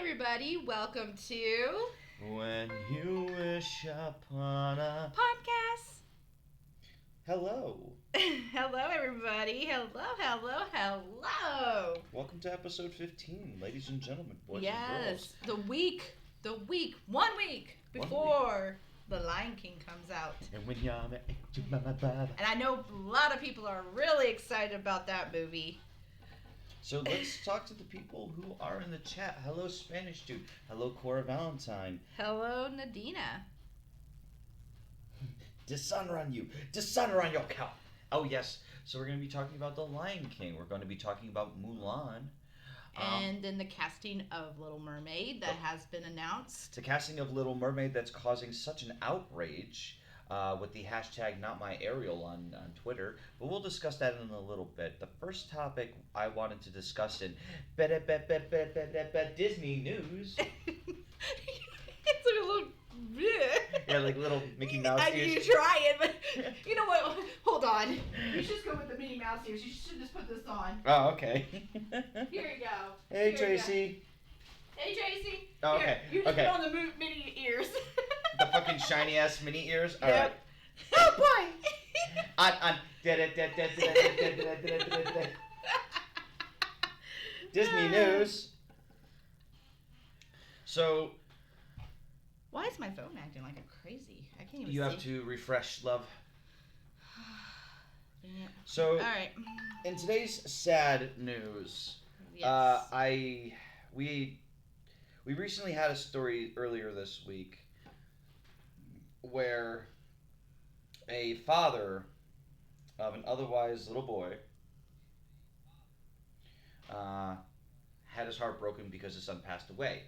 everybody. Welcome to When you wish upon a podcast. hello. Hello, everybody. Hello. Welcome to episode 15, ladies and gentlemen, boys Yes, and girls. 1 week before The Lion King comes out. And when you're And I know a lot of people are really excited about that movie. So let's talk to the people who are in the chat. Hello, Spanish dude. Hello, Cora Valentine. Hello, Nadina. Dishonor on you. Dishonor on your cow. Oh, yes. So we're going to be talking about The Lion King. We're going to be talking about Mulan. And then the casting of Little Mermaid that has been announced. The casting of Little Mermaid that's causing such an outrage with the hashtag #NotMyAriel on Twitter. But we'll discuss that in a little bit. The first topic I wanted to discuss in Disney news. It's like a little... Yeah, like little Mickey Mouse I ears. need to try it, but you know what? Hold on. You should just go with the Minnie Mouse ears. You should just put this on. Oh, okay. Here you go. Hey, Here Tracy. Hey, Tracy. Oh, okay. Here, you just Okay. put on the Minnie ears. The fucking shiny ass mini ears. All Yep. right. Oh boy. On. Disney news. So Why is my phone acting like I'm crazy? I can't even you see. have to refresh, love. Yeah. So All right. in today's sad news, Yes. we recently had a story earlier this week where a father of an otherwise little boy had his heart broken because his son passed away.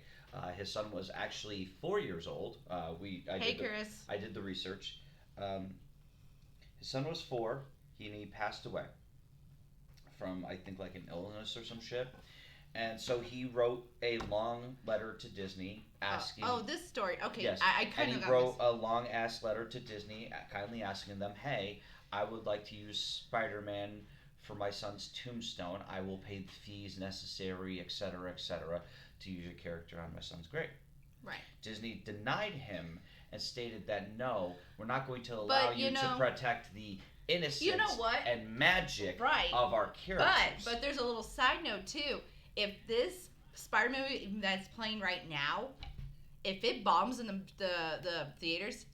His son was actually 4 years old. Chris. I did the research. His son was 4. He passed away from, I think, like an illness or some shit. And so he wrote a long letter to Disney asking... Oh, this story. Okay, Yes. I kind of and he got wrote this. a long-ass letter to Disney kindly asking them, hey, I would like to use Spider-Man for my son's tombstone. I will pay the fees necessary, etc., to use your character on my son's grave. Right. Disney denied him and stated that, no, we're not going to allow But, you to protect the innocence You know what? and magic Right. of our characters. But there's a little side note too. If this Spider-Man movie that's playing right now, if it bombs in the theaters,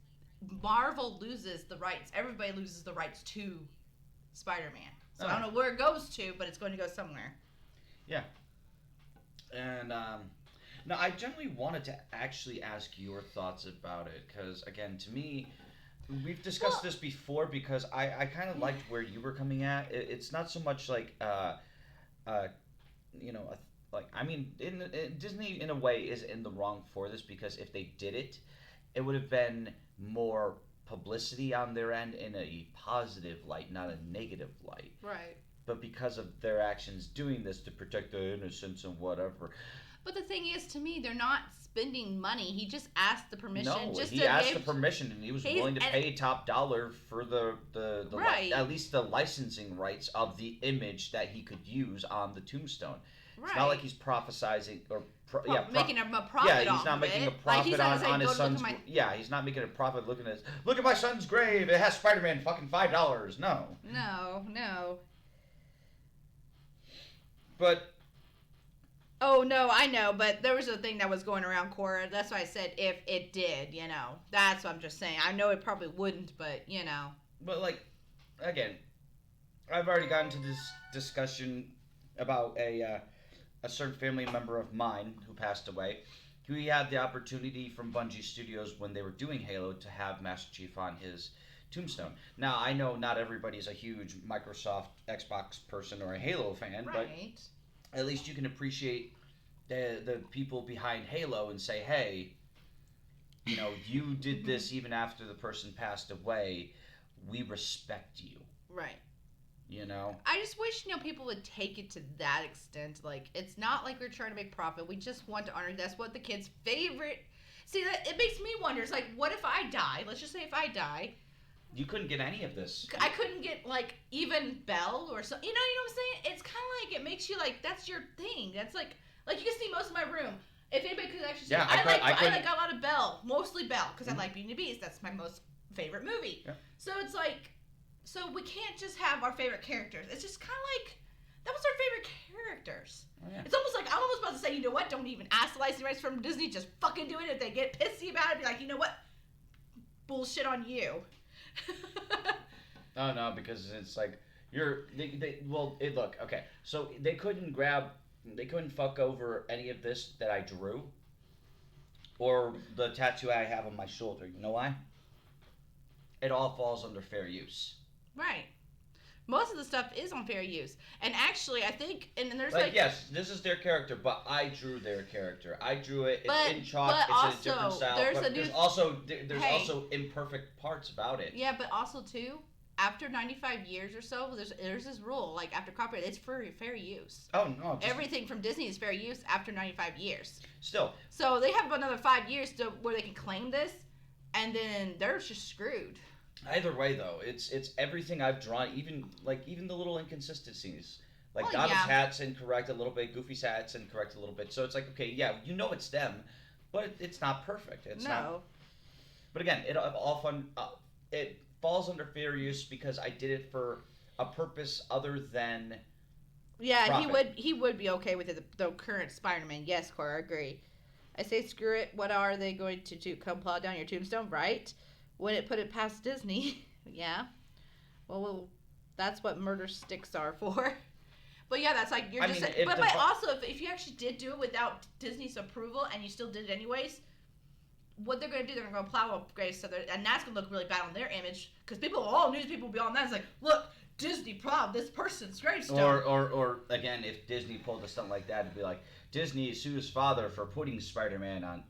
Marvel loses the rights. Everybody loses the rights to Spider-Man. So I don't know where it goes to, but it's going to go somewhere. Yeah. And now I generally wanted to actually ask your thoughts about it because, again, to me, we've discussed this before because I kind of liked where you were coming at. It's not so much like Disney in a way is in the wrong for this because if they did it, it would have been more publicity on their end in a positive light, not a negative light. Right. But because of their actions doing this to protect the innocence and whatever. But the thing is, to me, they're not spending money. He just asked the permission. No, just he to asked give... the permission and he was willing to pay top dollar for the Right. at least the licensing rights of the image that he could use on the tombstone. Right. It's not like he's prophesizing or making a profit. Yeah, he's off not of making it. a profit he's not on saying, his "Go son's. look at my-" Yeah, he's not making a profit looking at his. Look at my son's grave. It has Spider-Man fucking $5. No. No. But. Oh, no, I know, but there was a thing that was going around, Cora. That's why I said if it did, That's what I'm just saying. I know it probably wouldn't, but, But, like, again, I've already gotten to this discussion about a certain family member of mine who passed away, who he had the opportunity from Bungie Studios when they were doing Halo to have Master Chief on his tombstone. Now, I know not everybody's a huge Microsoft Xbox person or a Halo fan, right. but at least you can appreciate the people behind Halo and say, hey, you did this even after the person passed away. We respect you. Right. I just wish, people would take it to that extent. Like, it's not like we're trying to make profit. We just want to honor. That's what the kids' favorite... See, that it makes me wonder. It's like, what if I die? Let's just say if I die... You couldn't get any of this. I couldn't get, like, even Belle or something. You know what I'm saying? It's kind of like, it makes you, like, that's your thing. That's like you can see most of my room. If anybody could actually see Yeah, it. I couldn't. like a lot of Belle. Mostly Belle, because I like Beauty and the Beast. That's my most favorite movie. Yeah. So it's like, so we can't just have our favorite characters. It's just kind of like, that was our favorite characters. Oh, yeah. It's almost like, I'm almost about to say, you know what, don't even ask the licensing rights from Disney, just fucking do it. If they get pissy about it, be like, you know what, bullshit on you. Oh no, because it's like look, okay, so they couldn't fuck over any of this that I drew, or the tattoo I have on my shoulder. You know why? It all falls under fair use. Right. Most of the stuff is on fair use. And actually, I think, and there's yes, this is their character, but I drew their character. I drew it. It's in chalk. But It's also, in a different style. There's also imperfect parts about it. Yeah, but also too, after 95 years or so, there's this rule, like after copyright, it's for fair use. Oh no! Everything from Disney is fair use after 95 years. Still. So they have another 5 years where they can claim this, and then they're just screwed. Either way, though, it's everything I've drawn, even the little inconsistencies. Like Donald's hat's incorrect a little bit, Goofy's hat's incorrect a little bit. So it's like, okay, yeah, you know it's them, but it's not perfect. It's not. But again, it falls under fair use because I did it for a purpose other than. Yeah, profit. he would be okay with it. The current Spider-Man, yes, Cora, I agree. I say screw it. What are they going to do? Come plow down your tombstone, right? When it put it past Disney, yeah. Well, that's what murder sticks are for. But yeah, that's like you're just. But also, if you actually did do it without Disney's approval and you still did it anyways, what they're gonna do? They're gonna plow up graves, and that's gonna look really bad on their image because news people will be on that. It's like, look, Disney plowed this person's gravestone. Or again, if Disney pulled a stunt like that, it'd be like Disney sues father for putting Spider-Man on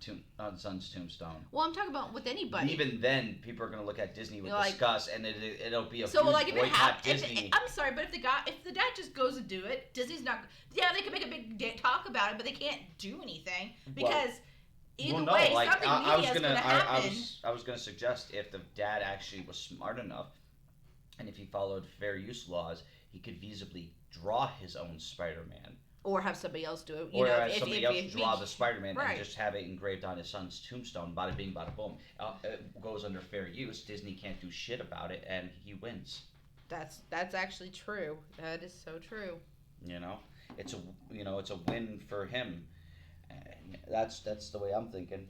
son's tombstone. Well, I'm talking about with anybody. Even then, people are gonna look at Disney with disgust, and it'll be a so huge like if boycott Disney. I'm sorry, but if the dad just goes to do it, Disney's not. Yeah, they can make a big talk about it, but they can't do anything because. Either way, something media is going to happen. I was going to suggest if the dad actually was smart enough, and if he followed fair use laws, he could feasibly draw his own Spider-Man. Or have somebody else do it. Have somebody else draw the Spider-Man right. and just have it engraved on his son's tombstone. Bada bing, bada boom. It goes under fair use. Disney can't do shit about it, and he wins. That's actually true. That is so true. It's a win for him. That's the way I'm thinking.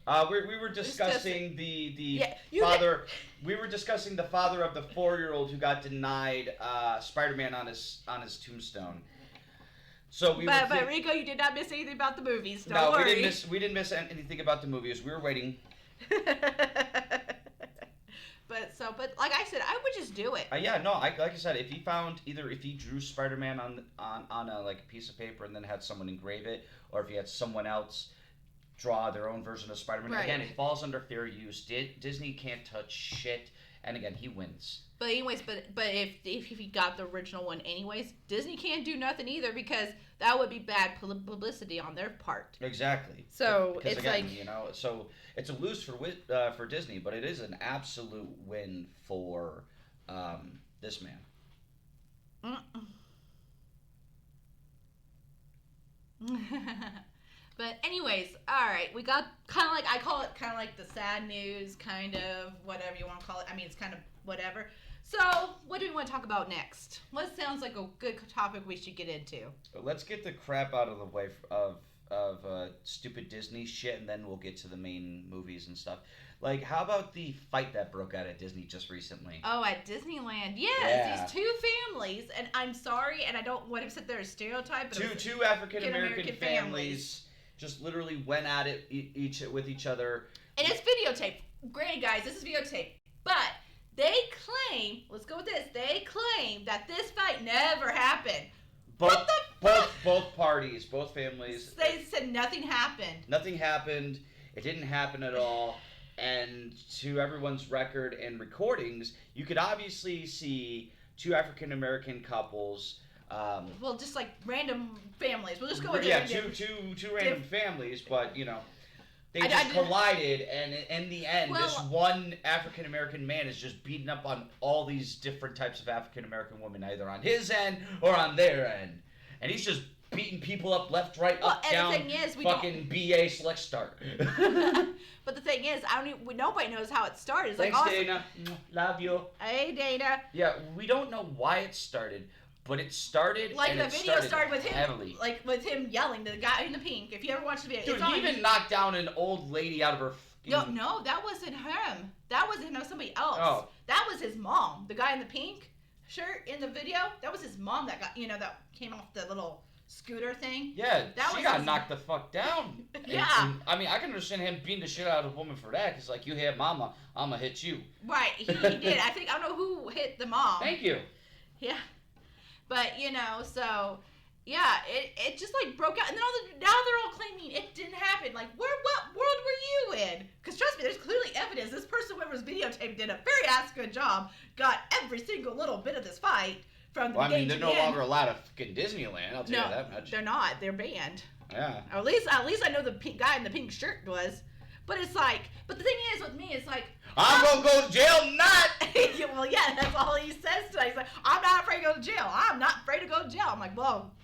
We were discussing father. We were discussing the father of the 4-year-old who got denied Spider-Man on his tombstone. So but Rico, you did not miss anything about the movies. Don't worry. We didn't miss anything about the movies. We were waiting. But like I said, I would just do it. Like I said, if he drew Spider-Man on a piece of paper and then had someone engrave it, or if he had someone else draw their own version of Spider-Man, right. Again, it falls under fair use. Disney can't touch shit, and again, he wins. But anyways, but if he got the original one anyways, Disney can't do nothing either because that would be bad publicity on their part. Exactly. So because it's again, so it's a lose for Disney, but it is an absolute win for this man. But anyways, all right, we got I call it kind of like the sad news, kind of whatever you want to call it. I mean, it's kind of whatever. So, what do we want to talk about next? What sounds like a good topic we should get into? Let's get the crap out of the way of stupid Disney shit, and then we'll get to the main movies and stuff. Like, how about the fight that broke out at Disney just recently? Oh, at Disneyland. Yes, these two families, and I'm sorry, and I don't want to sit there and stereotype, but two African-American families just literally went at it with each other. And it's videotape. Granted, guys, this is videotape. But they claim, let's go with this, they claim that this fight never happened. Both parties, both families. They said nothing happened. Nothing happened. It didn't happen at all. And to everyone's record and recordings, you could obviously see two African-American couples. Well, just like random families. We'll just go with two random families, but they just collided, and in the end, this one African-American man is just beating up on all these different types of African-American women, either on his end or on their end. And he's just beating people up left, right, Well, up, and down. the thing is, we fucking BA select start. But the thing is, nobody knows how it started. It's Thanks, like, awesome. Dana. Love you. Hey, Dana. Yeah, we don't know why it started, but it started. Like and the it video started with him, heavily. like with him yelling to the guy in the pink. If you ever watched the video, Dude, it's on he even knocked down an old lady out of her. No, that wasn't him. That wasn't him. That was somebody else. Oh. That was his mom. The guy in the pink shirt in the video. That was his mom that got, that came off the little scooter thing. Yeah, that she got knocked the fuck down. Yeah. And, I mean, I can understand him beating the shit out of a woman for that, because, like, you hit mama, I'm gonna hit you. Right, he did. I don't know who hit the mom. Thank you. Yeah. But, so... Yeah, it just like broke out, and then now they're all claiming it didn't happen. Like, what world were you in? Because trust me, there's clearly evidence. This person whoever was videotaped did a very good job. Got every single little bit of this fight from the beginning to the they're end. no longer allowed at fucking Disneyland. I'll tell you that much. They're not. They're banned. Yeah. Or at least I know the guy in the pink shirt was. But it's like, but the thing is with me, it's like, I'm gonna go to jail, not. Well, yeah, that's all he says tonight. He's like, I'm not afraid to go to jail. I'm not afraid to go to jail. I'm like, well.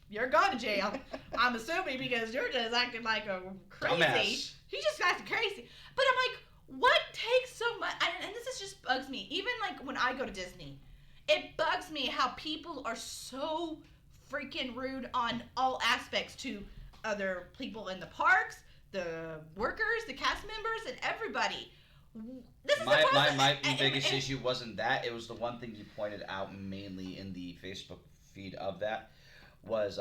You're going to jail. I'm assuming because you're just acting like a crazy. Dumbass. He just got crazy. But I'm like, what takes so much? And this just bugs me. Even like when I go to Disney, it bugs me how people are so freaking rude on all aspects to other people in the parks, the workers, the cast members, and everybody. This is my biggest issue wasn't that. It was the one thing you pointed out mainly in the Facebook feed of that. Was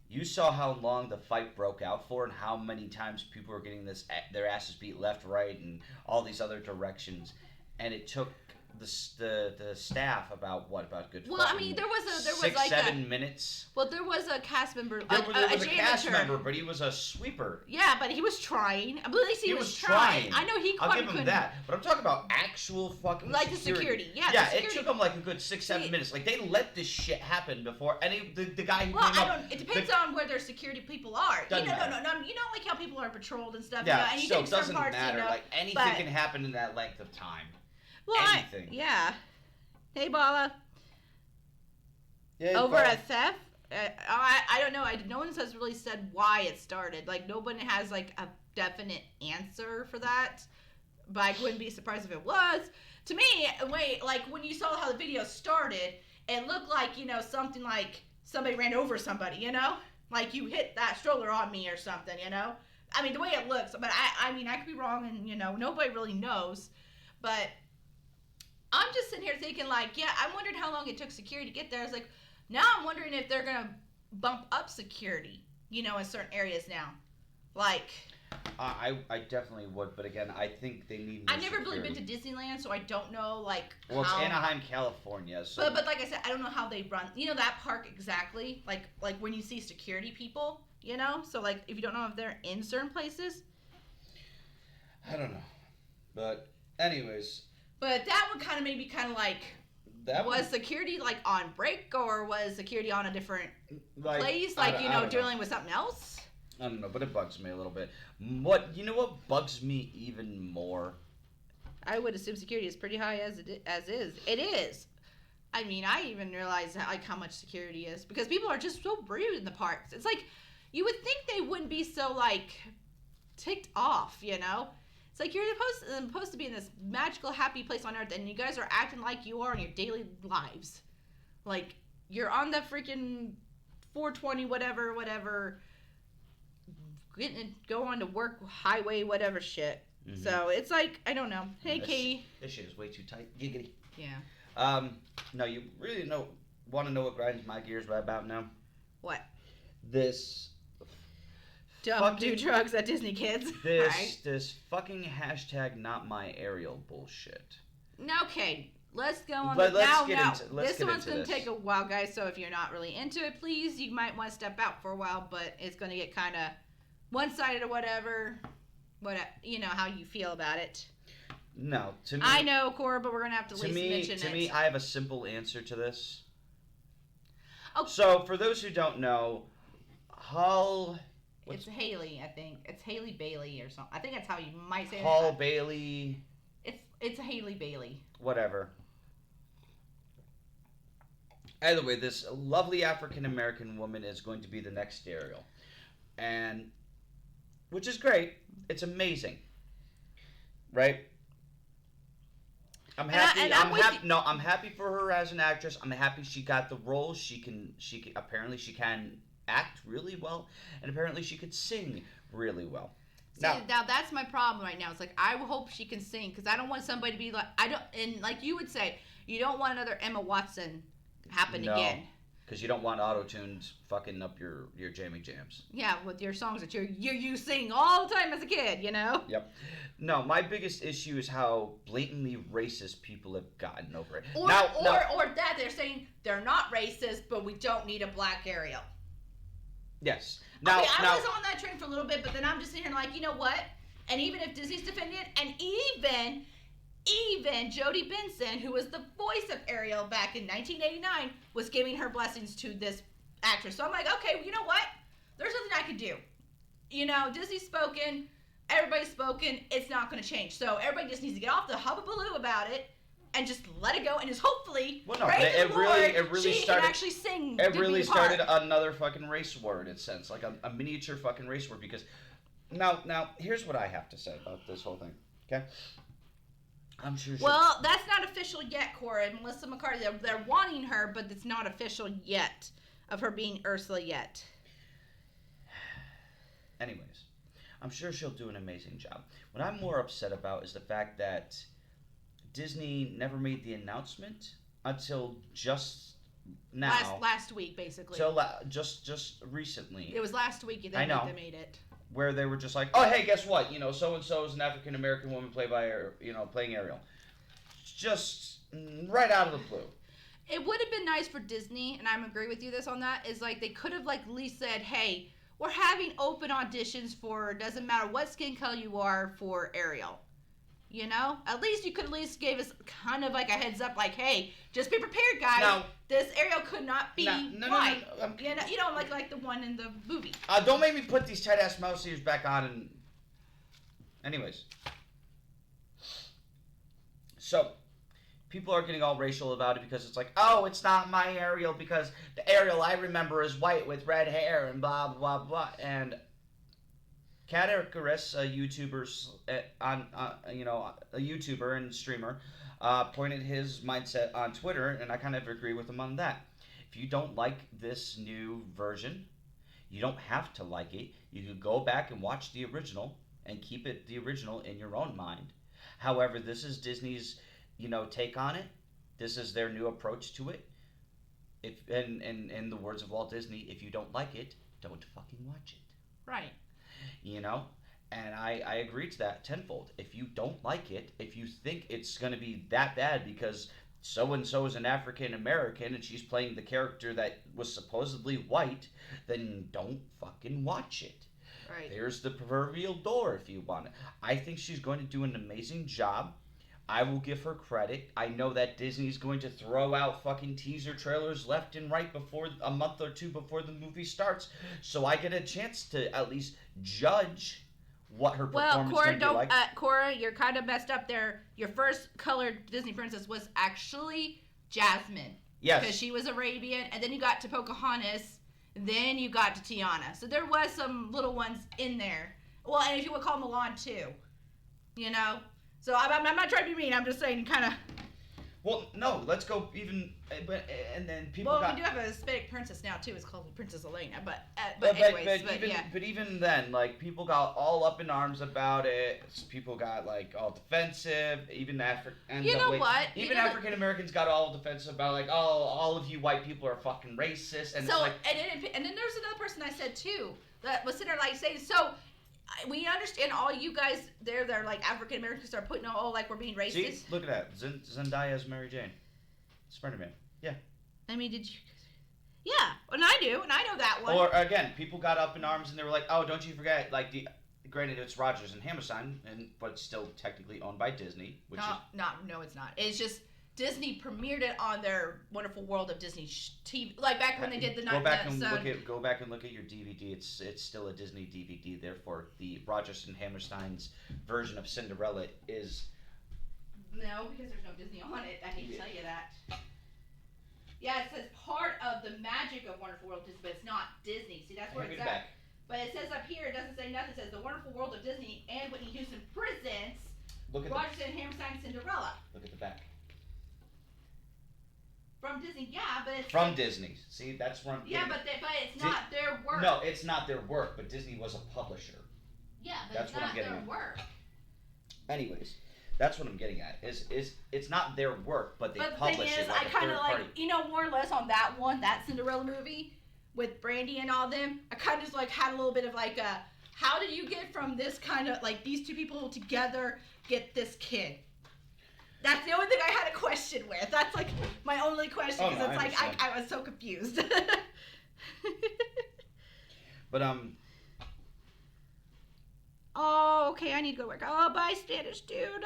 you saw how long the fight broke out for and how many times people were getting their asses beat left, right, and all these other directions, and it took the staff about good. Well, I mean, there was 6-7 minutes. Well, there was a cast member. There was a cast janitor. member, but he was a sweeper. Yeah, but he was trying. I believe he was trying. I know he. I'll give him that. But I'm talking about actual fucking like the security. Yeah, yeah. The security. It took them like a good 6-7 minutes. Like they let this shit happen before any the guy who well, came I up. don't. It depends on where their security people are. Doesn't matter. No. You know, like how people are patrolled and stuff. Yeah, and you so take it doesn't parts, matter. Like anything can happen in that length of time. Well, anything. Yeah. Hey, Bala. Yeah, over a theft? I don't know. No one has really said why it started. Like, nobody has, like, a definite answer for that. But I wouldn't be surprised if it was. To me, when you saw how the video started, it looked like, something like somebody ran over somebody, Like, you hit that stroller on me or something, I mean, the way it looks. But, I mean, I could be wrong, and, nobody really knows. But I'm just sitting here thinking, like, yeah, I wondered how long it took security to get there. I was like, now I'm wondering if they're going to bump up security, in certain areas now. Like... I definitely would, but again, I think they need more I've never security. really been to Disneyland, so I don't know, like, well, how... it's Anaheim, California, so... But like I said, I don't know how they run, that park exactly, like when you see security people, So, like, if you don't know if they're in certain places... I don't know. But, anyways... But that one kind of made me kind of like... Was security, like, on break, or was security on a different place? Like, dealing with something else? I don't know, but it bugs me a little bit. What bugs me even more? I would assume security is pretty high as is. It is. I mean, I even realize how much security is because people are just so rude in the parks. It's like you would think they wouldn't be so like ticked off, It's like you're supposed to be in this magical, happy place on earth, and you guys are acting like you are in your daily lives. Like you're on the freaking 420 whatever. Go on to work highway whatever shit. Mm-hmm. So it's like I don't know. Hey Katie. This shit is way too tight. Giggity. Yeah. No, you really want to know what grinds my gears right about now? What? This. Don't do drugs at Disney kids. This fucking hashtag not my Ariel bullshit. Okay. Let's go on. This one's going to take a while, guys. So if you're not really into it, please, you might want to step out for a while. But it's going to get kind of one-sided or whatever. How you feel about it. No, to me. I know, Cora, but we're going to have to at least mention it. To me, I have a simple answer to this. Oh. So for those who don't know, It's Haley, I think. It's Haley Bailey or something. I think that's how you might say it. Hall Bailey. It's Haley Bailey. Whatever. Either way, this lovely African American woman is going to be the next Ariel, and which is great. It's amazing, right? I'm happy. I'm happy. No, I'm happy for her as an actress. I'm happy she got the role. She can. Apparently she can act really well, and apparently she could sing really well. See, now that's my problem right now. It's like I hope she can sing because I don't want somebody to be like I don't. And like you would say, you don't want another Emma Watson happen again. Because you don't want auto-tunes fucking up your jamming jams. Yeah, with your songs that you sing all the time as a kid, you know? Yep. No, my biggest issue is how blatantly racist people have gotten over it. Or that they're saying they're not racist, but we don't need a black Ariel. Yes. Now, I was on that train for a little bit, but then I'm just sitting here like, you know what? And even if Disney's defending it, and even Jodie Benson, who was the voice of Ariel back in 1989, was giving her blessings to this actress. So I'm like, okay, well, you know what? There's nothing I could do. You know, Disney's spoken, everybody's spoken, it's not going to change. So everybody just needs to get off the hubbubaloo about it and just let it go and just hopefully it really she started, can actually sing. It really started another fucking race war in a sense, like a miniature fucking race war. Because now here's what I have to say about this whole thing. Okay. I'm sure. Well, that's not official yet, Cora. Melissa McCarthy, they're wanting her, but it's not official yet of her being Ursula yet. Anyways, I'm sure she'll do an amazing job. What I'm more upset about is the fact that Disney never made the announcement until just now. Last week, basically. So just recently. It was last week they made it. Where they were just like, oh, hey, guess what? You know, so-and-so is an African-American woman playing Ariel. Just right out of the blue. It would have been nice for Disney, and I agree with you on that, is like they could have like at least said, hey, we're having open auditions for, doesn't matter what skin color you are, for Ariel. You know? At least you could at least give us kind of like a heads up, like, hey, just be prepared, guys. Now, this Ariel could not be white. No. You know, like the one in the movie. Don't make me put these tight-ass mouse ears back on and... Anyways. So, people are getting all racial about it because it's like, oh, it's not my Ariel because the Ariel I remember is white with red hair and blah, blah, blah. And Cat Icarus, a YouTuber, a YouTuber and streamer, pointed his mindset on Twitter, and I kind of agree with him on that. If you don't like this new version, you don't have to like it. You can go back and watch the original and keep it the original in your own mind. However, this is Disney's, take on it. This is their new approach to it. If in the words of Walt Disney, if you don't like it, don't fucking watch it. Right. And I agree to that tenfold. If you don't like it, if you think it's going to be that bad because so-and-so is an African American and she's playing the character that was supposedly white, then don't fucking watch it. Right. There's the proverbial door if you want it. I think she's going to do an amazing job. I will give her credit. I know that Disney's going to throw out fucking teaser trailers left and right before a month or two before the movie starts, so I get a chance to at least judge what her performance is going to be like. Cora, you're kind of messed up there. Your first colored Disney princess was actually Jasmine. Yes. Because she was Arabian, and then you got to Pocahontas, then you got to Tiana. So there was some little ones in there. Well, and if you would call Mulan too, So I'm not trying to be mean. I'm just saying, kind of. Well, no. Let's go even. And then people. Well, we do have a Hispanic princess now too. It's called Princess Elena. But even then, like people got all up in arms about it. People got like all defensive. Even African Americans got all defensive about like, oh, all of you white people are fucking racist. And so, it's like, and then there's another person I said too that was sitting there like saying so. We understand all you guys they're like African Americans are putting like we're being racist. See, look at that. Zendaya as Mary Jane. Spider-Man. Yeah. I mean, did you? Yeah, and I do, and I know that one. Or again, people got up in arms and they were like, "Oh, don't you forget? Like, granted, it's Rogers and Hammerstein, but it's still technically owned by Disney, which no, it's not. It's just Disney premiered it on their Wonderful World of Disney TV, like back when they did the Go back and look at your DVD. It's still a Disney DVD. Therefore, the Rogers and Hammerstein's version of Cinderella is no, because there's no Disney on it. I hate to tell you that. Yeah, it says part of the magic of Wonderful World of Disney, but it's not Disney. See, that's where it's at. Back. But it says up here, it doesn't say nothing. It says The Wonderful World of Disney and Whitney Houston presents Roger and Hammerstein Cinderella. Look at the back. From Disney, yeah, but it's... From Disney. See, that's where I'm getting. Yeah, but it's not their work. No, it's not their work, but Disney was a publisher. Yeah, but that's it's not their work. Anyways, that's what I'm getting at. Is it's not their work, but they publish it like I kind of like, more or less on that one, that Cinderella movie with Brandy and all them, I kind of just like had a little bit of like a, how did you get from this kind of like these two people together get this kid? That's the only thing I had a question with. That's like my only question because it's like I was so confused. But Oh, okay. I need to go to work. Oh, bye, Spanish dude.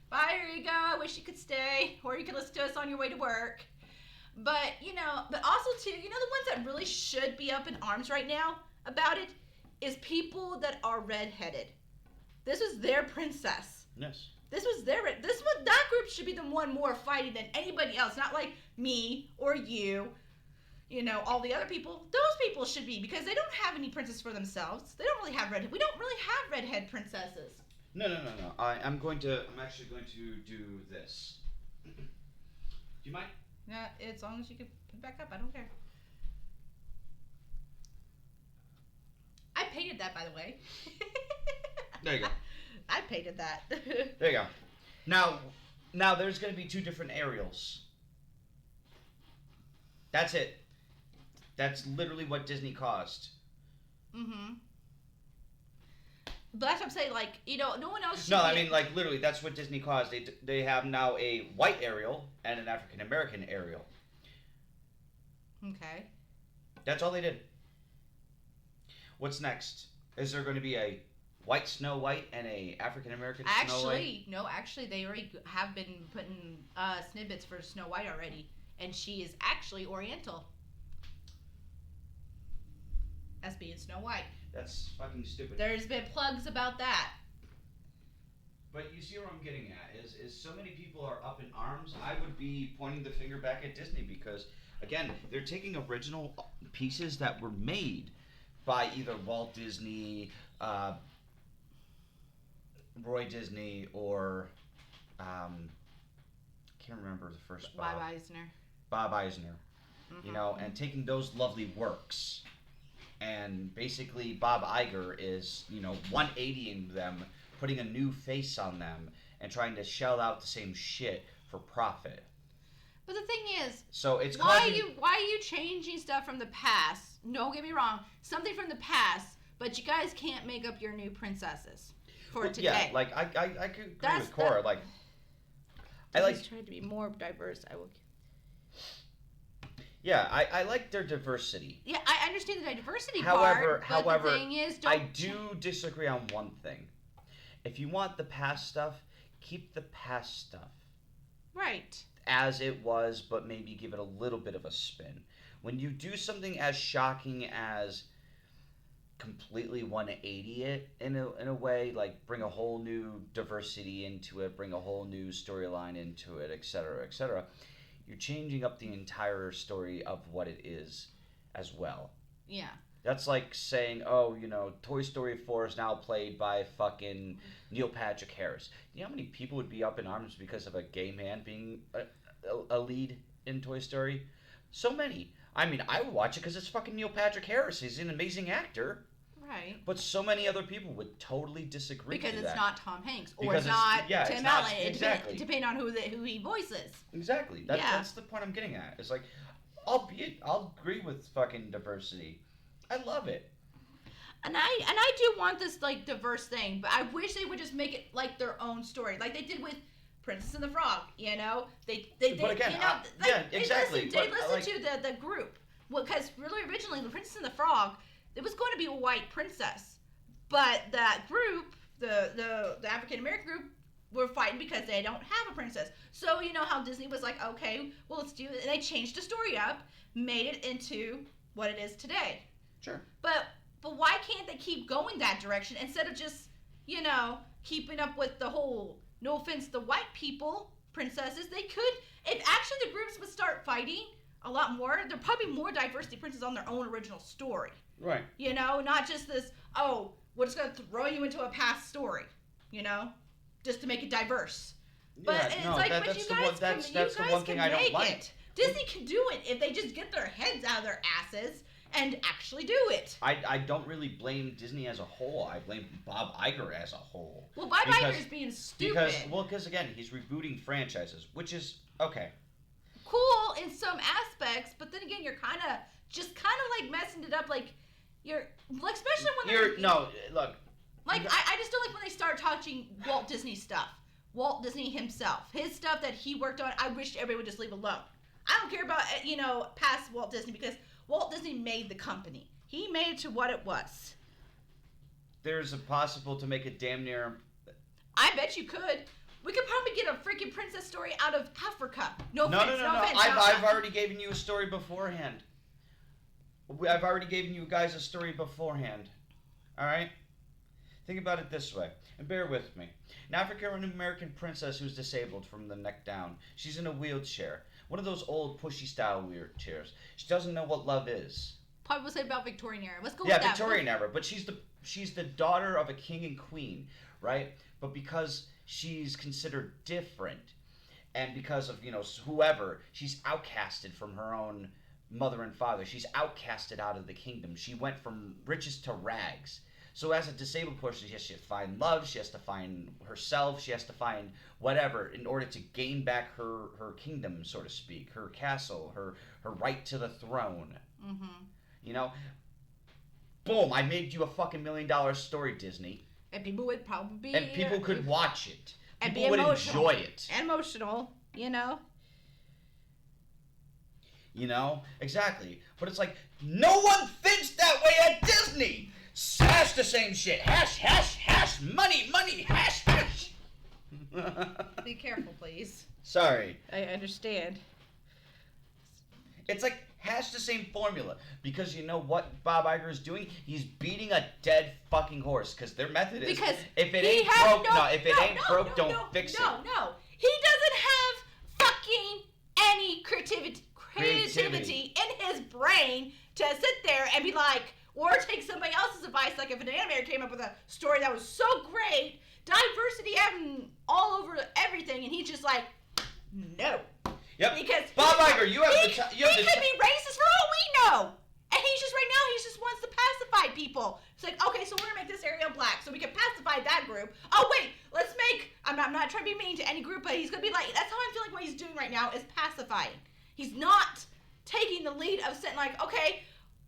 Bye, Rigo. I wish you could stay, or you could listen to us on your way to work. But but also too, the ones that really should be up in arms right now about it is people that are redheaded. This was their princess. Yes. That group should be the one more fighting than anybody else. Not like me or you. All the other people. Those people should be, because they don't have any princess for themselves. They don't really have we don't really have redhead princesses. No. I'm actually going to do this. Do you mind? Yeah, as long as you can put it back up, I don't care. I painted that, by the way. There you go. I painted that. There you go. Now there's going to be two different Ariels. That's it. That's literally what Disney caused. Mm-hmm. But that's what I'm saying. Like, no one else. No, I mean, like, literally, that's what Disney caused. They have now a white Ariel and an African American Ariel. Okay. That's all they did. What's next? Is there going to be a white Snow White and a African American Snow White? Actually, they already have been putting snippets for Snow White already, and she is actually Oriental. As being Snow White. That's fucking stupid. There's been plugs about that. But you see where I'm getting at is so many people are up in arms. I would be pointing the finger back at Disney because, again, they're taking original pieces that were made by either Walt Disney, Roy Disney, or can't remember the first Bob. Bob Eisner. Mm-hmm. And taking those lovely works. And basically, Bob Iger is, 180ing them, putting a new face on them, and trying to shell out the same shit for profit. But the thing is, so it's why are you changing stuff from the past? Don't get me wrong, something from the past, but you guys can't make up your new princesses for today. Yeah, like I could agree with Cora. Like, I like trying to be more diverse. I will. Yeah, I like their diversity. Yeah, I understand the diversity part. However, the thing is, I do disagree on one thing. If you want the past stuff, keep the past stuff. Right. As it was, but maybe give it a little bit of a spin. When you do something as shocking as completely 180 it in a way, like bring a whole new diversity into it, bring a whole new storyline into it, etc., etc., you're changing up the entire story of what it is as well. Yeah. That's like saying, oh, Toy Story 4 is now played by fucking Neil Patrick Harris. You know how many people would be up in arms because of a gay man being a lead in Toy Story? So many. I mean, I would watch it because it's fucking Neil Patrick Harris. He's an amazing actor. Right. But so many other people would totally disagree with that. Because it's not Tom Hanks. Or it's not Tim Allen. Exactly. Depending on who he voices. Exactly. That's the point I'm getting at. It's like, I'll agree with fucking diversity. I love it. And I do want this, like, diverse thing. But I wish they would just make it, like, their own story. Like they did with Princess and the Frog, They but again, exactly. They listened to the group. Well, because really originally, the Princess and the Frog, it was going to be a white princess, but that group, the African American group, were fighting because they don't have a princess. So how Disney was like, okay, well let's do it, and they changed the story up, made it into what it is today. Sure. But why can't they keep going that direction instead of just keeping up with the whole? No offense, the white people princesses, they could, if actually the groups would start fighting a lot more. There are probably more diversity princesses on their own original story. Right. You know, not just this, oh, we're just going to throw you into a past story, you know, just to make it diverse. But Yeah, it's no, like, that, but that's you the guys one. That's can, the you guys one thing can I don't make like. it. Disney can do it if they just get their heads out of their asses and actually do it. I don't really blame Disney as a whole. I blame Bob Iger as a whole. Well, Bob Iger is being stupid. Because again, he's rebooting franchises, which is okay. Cool in some aspects, but then again, you're kind of like messing it up. Like you're like, especially when You're no look. Like I just don't like when they start touching Walt Disney stuff. Walt Disney himself, his stuff that he worked on. I wish everybody would just leave alone. I don't care about past Walt Disney because Walt Disney made the company. He made it to what it was. There's a possible to make it damn near. I bet you could. We could probably get a freaking princess story out of Africa. No. No. Offense. I've already given you a story beforehand. I've already given you guys a story beforehand. All right. Think about it this way, and bear with me. An African-American princess who's disabled from the neck down. She's in a wheelchair. One of those old pushy-style wheelchairs. She doesn't know what love is. Probably will say about Victorian era. Let's go with that. Yeah, Victorian era. But she's the daughter of a king and queen, right? But because she's considered different, and because of, whoever, she's outcasted from her own mother and father. She's outcasted out of the kingdom. She went from riches to rags. So as a disabled person, she has to find love, she has to find herself, she has to find whatever in order to gain back her kingdom, so to speak, her castle, her right to the throne. Mm-hmm. Boom, I made you a fucking $1 million story, Disney. And people would probably be... And people could watch it. And people would enjoy it. And emotional, Exactly. But it's like, no one thinks that way at Disney! Hash the same shit. Hash. Money, hash. Be careful, please. Sorry. I understand. It's like hash the same formula. Because you know what Bob Iger is doing? He's beating a dead fucking horse. Because their method is, because if it ain't broke, don't fix it. No. He doesn't have fucking any creativity in his brain to sit there and be like, or take somebody else's advice, like if an animator came up with a story that was so great, diversity having all over everything, and he's just like, no. Yep. Because Bob Iger, you have he could be racist for all we know. And he just wants to pacify people. It's like, okay, so we're gonna make this Ariel black so we can pacify that group. Oh wait, let's make, I'm not trying to be mean to any group, but he's gonna be like, that's how I'm feeling what he's doing right now is pacifying. He's not taking the lead of saying like, okay,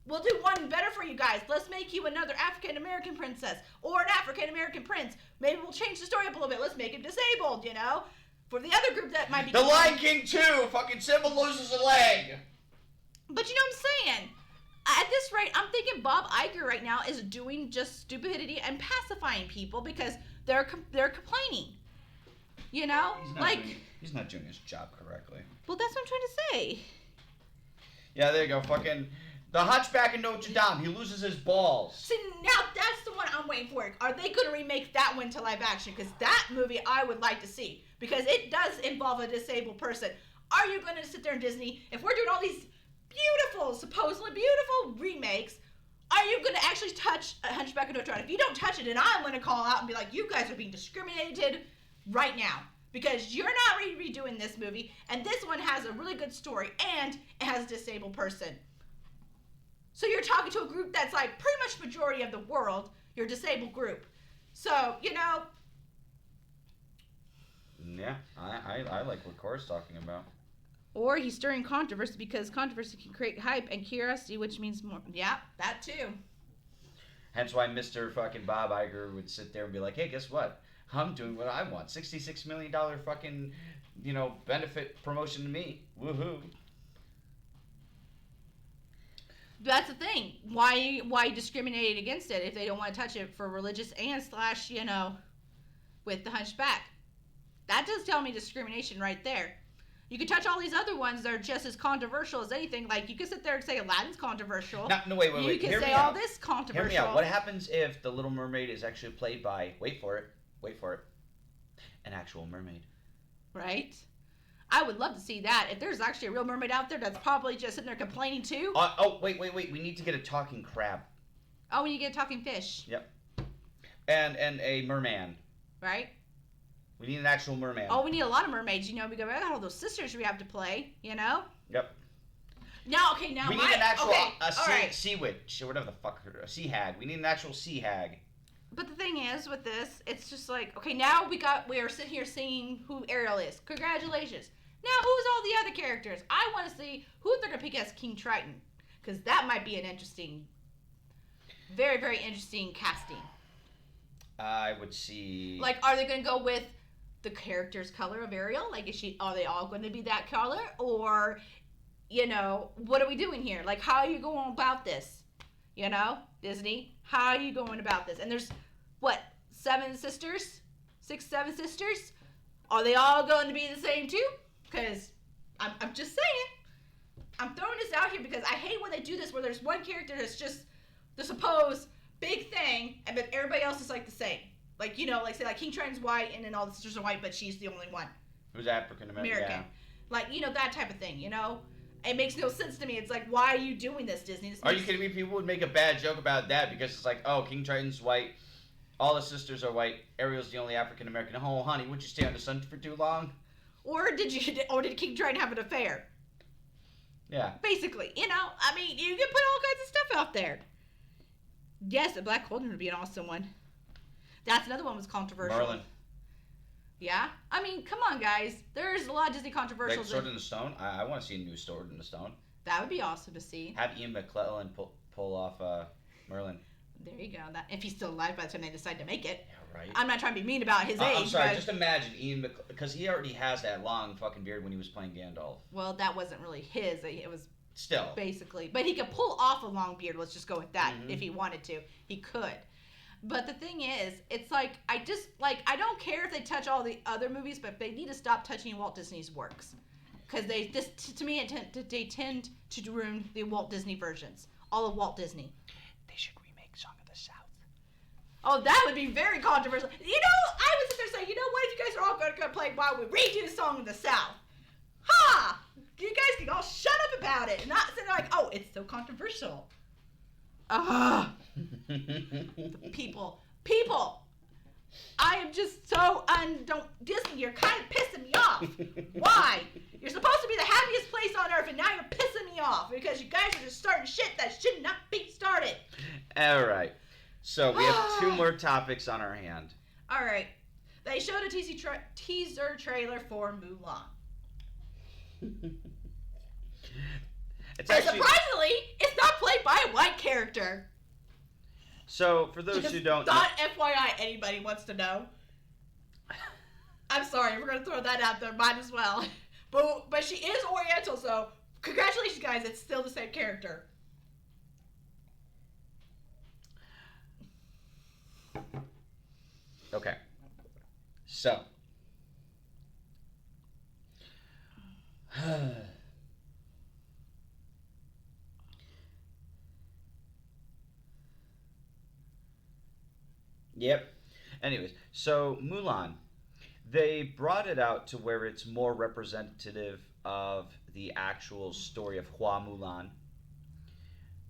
we'll do one better for you guys. Let's make you another African-American princess or an African-American prince. Maybe we'll change the story up a little bit. Let's make him disabled, For the other group that might be... The Lion King 2! Fucking Simba loses a leg! But you know what I'm saying? At this rate, I'm thinking Bob Iger right now is doing just stupidity and pacifying people because they're complaining. He's not doing his job correctly. Well, that's what I'm trying to say. Yeah, there you go. Fucking... The Hunchback of Notre Dame, he loses his balls. See, now that's the one I'm waiting for. Are they going to remake that one to live action? Because that movie I would like to see. Because it does involve a disabled person. Are you going to sit there in Disney, if we're doing all these supposedly beautiful remakes, are you going to actually touch a Hunchback of Notre Dame? If you don't touch it, then I'm going to call out and be like, you guys are being discriminated right now. Because you're not redoing this movie, and this one has a really good story, and it has a disabled person. So you're talking to a group that's like pretty much majority of the world, your disabled group. So, Yeah, I like what Cora's talking about. Or he's stirring controversy because controversy can create hype and curiosity, which means more. Yeah, that too. Hence why Mr. fucking Bob Iger would sit there and be like, hey, guess what? I'm doing what I want. $66 million fucking, benefit promotion to me. Woohoo. That's the thing. Why discriminate against it if they don't want to touch it for religious and / with the Hunchback? That does tell me discrimination right there. You could touch all these other ones that are just as controversial as anything. Like, you could sit there and say Aladdin's controversial. No, wait. You could say all this controversial. Hear me out. What happens if the Little Mermaid is actually played by, wait for it, an actual mermaid? Right? I would love to see that. If there's actually a real mermaid out there that's probably just sitting there complaining too. Wait. We need to get a talking crab. Oh, when you get a talking fish. Yep. And a merman. Right? We need an actual merman. Oh, we need a lot of mermaids, you know, because we got all those sisters we have to play, you know? Yep. Now, we need an actual right. sea witch, or whatever the fuck, a sea hag. We need an actual sea hag. But the thing is, with this, it's just like, okay, now we are sitting here seeing who Ariel is. Congratulations. Now, who's all the other characters? I want to see who they're going to pick as King Triton, because that might be an interesting, very, very interesting casting. I would see... Like, are they going to go with the character's color of Ariel? Like, are they all going to be that color? Or, you know, what are we doing here? Like, how are you going about this? You know, Disney, how are you going about this? And there's, what, 7 sisters? 6, 7 sisters? Are they all going to be the same too? Because I'm just saying. I'm throwing this out here because I hate when they do this where there's one character that's just the supposed big thing, and then everybody else is like the same. Like, you know, like say like King Triton's white and then all the sisters are white, but she's the only one. Who's African American. Yeah. Like, you know, that type of thing, you know? It makes no sense to me. It's like, why are you doing this, Disney? Are you kidding me? People would make a bad joke about that because it's like, oh, King Triton's white, all the sisters are white, Ariel's the only African American. Oh, honey, would you stay on the sun for too long? Or did King Triton have an affair? Yeah. Basically, you know, I mean, you can put all kinds of stuff out there. Yes, the Black Cauldron would be an awesome one. That's another one was controversial. Merlin. Yeah? I mean, come on, guys. There's a lot of Disney controversials. Like Sword in the Stone? I want to see a new Sword in the Stone. That would be awesome to see. Have Ian McClellan pull off Merlin. There you go. That if he's still alive by the time they decide to make it. Yeah, right. I'm not trying to be mean about his age. I'm sorry. Just imagine Ian because he already has that long fucking beard when he was playing Gandalf. Well, that wasn't really his. It was still basically, but he could pull off a long beard. Let's just go with that. If he wanted to, he could. But the thing is, it's like I don't care if they touch all the other movies, but they need to stop touching Walt Disney's works, because to me they tend to ruin the Walt Disney versions, all of Walt Disney. They should remake Song of the South. Oh, that would be very controversial. You know, I would sit there saying, you know what, if you guys are all going to play while we redo Song of the South, ha! You guys can all shut up about it and not sit there like, oh, it's so controversial. People, I am just so Disney, you're kind of pissing me off. Why? You're supposed to be the happiest place on earth, and now you're pissing me off because you guys are just starting shit that should not be started. All right. So we have 2 more topics on our hand. All right. They showed a teaser trailer for Mulan. Surprisingly, it's not played by a white character. So, for those who don't know... FYI, anybody wants to know. I'm sorry, we're going to throw that out there, might as well. But she is Oriental, so congratulations, guys, it's still the same character. Okay. So... Yep. Anyways, so Mulan, they brought it out to where it's more representative of the actual story of Hua Mulan.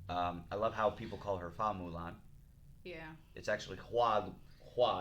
I love how people call her Fa Mulan. Yeah. It's actually Hua,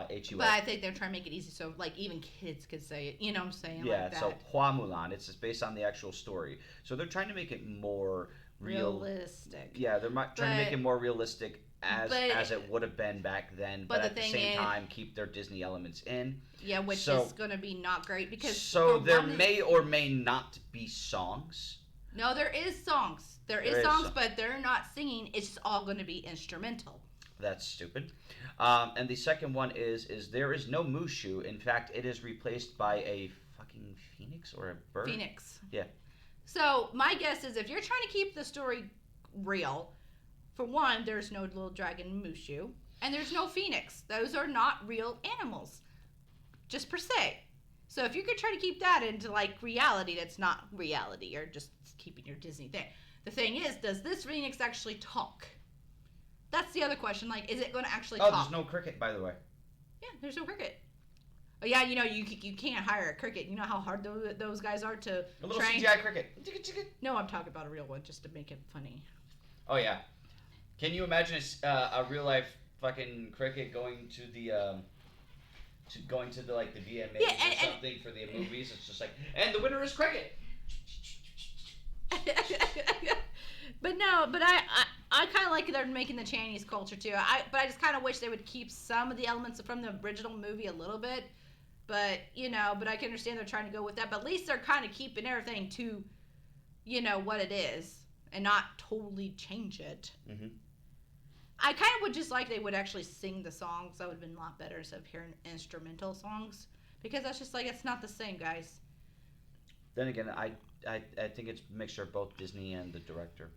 H-U-A. But I think they're trying to make it easy so, like, even kids could say it. You know what I'm saying? Yeah, like that. So Hua Mulan, it's just based on the actual story. So they're trying to make it more realistic. Yeah, they're trying to make it more realistic as it would have been back then, but at the same time keep their Disney elements in. Yeah, which is going to be not great because... So there may or may not be songs. No, there is songs. There is songs, but they're not singing. It's just all going to be instrumental. That's stupid. And the second one is there is no Mushu. In fact, it is replaced by a fucking phoenix or a bird. Phoenix. Yeah. So my guess is if you're trying to keep the story real... For one, there's no little dragon Mushu, and there's no phoenix. Those are not real animals, just per se. So if you could try to keep that into, like, reality, that's not reality. You're just keeping your Disney thing. The thing is, does this phoenix actually talk? That's the other question. Like, is it going to actually talk? Oh, there's no cricket, by the way. Yeah, there's no cricket. Oh yeah, you can't hire a cricket. You know how hard those guys are to A little train? CGI cricket. No, I'm talking about a real one just to make it funny. Oh yeah. Can you imagine a real life fucking cricket going to the like the VMAs or something for the movies? It's just like, and the winner is cricket. But no, but I kind of like they're making the Chinese culture too. But I just kind of wish they would keep some of the elements from the original movie a little bit. But but I can understand they're trying to go with that. But at least they're kind of keeping everything to, what it is and not totally change it. Mm-hmm. I kind of would just like they would actually sing the songs. That would have been a lot better instead of hearing instrumental songs, because that's just like it's not the same, guys. Then again, I think it's a mixture of both Disney and the director.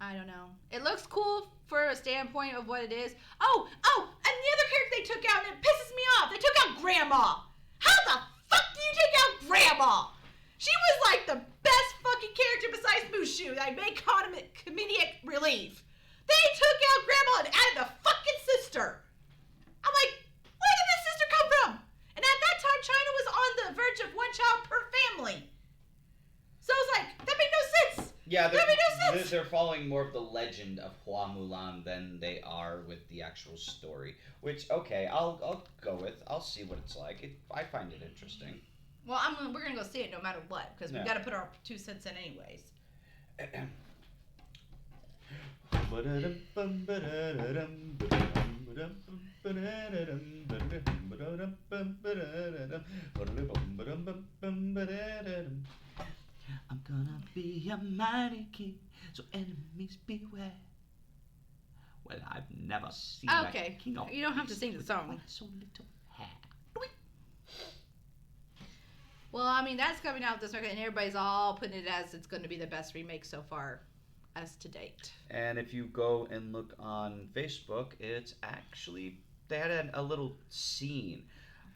I don't know. It looks cool for a standpoint of what it is. Oh, and the other character they took out, and it pisses me off. They took out Grandma. How the fuck do you take out Grandma? She was like the best fucking character besides Mushu that I made comedic relief. They took out Grandma and added the fucking sister. I'm like, where did this sister come from? And at that time, China was on the verge of one child per family. So I was like, that made no sense. Yeah, that made no sense. They're following more of the legend of Hua Mulan than they are with the actual story. Which, okay, I'll go with. I'll see what it's like. I find it interesting. Well, we're gonna go see it no matter what, because we got to put our 2 cents in anyways. I'm gonna be a mighty king, so enemies beware. Well, I've never seen a king of you don't have to sing the song. So little hair. Well, I mean, that's coming out this weekend, and everybody's all putting it as it's going to be the best remake so far as to date. And if you go and look on Facebook, it's actually, they had a little scene.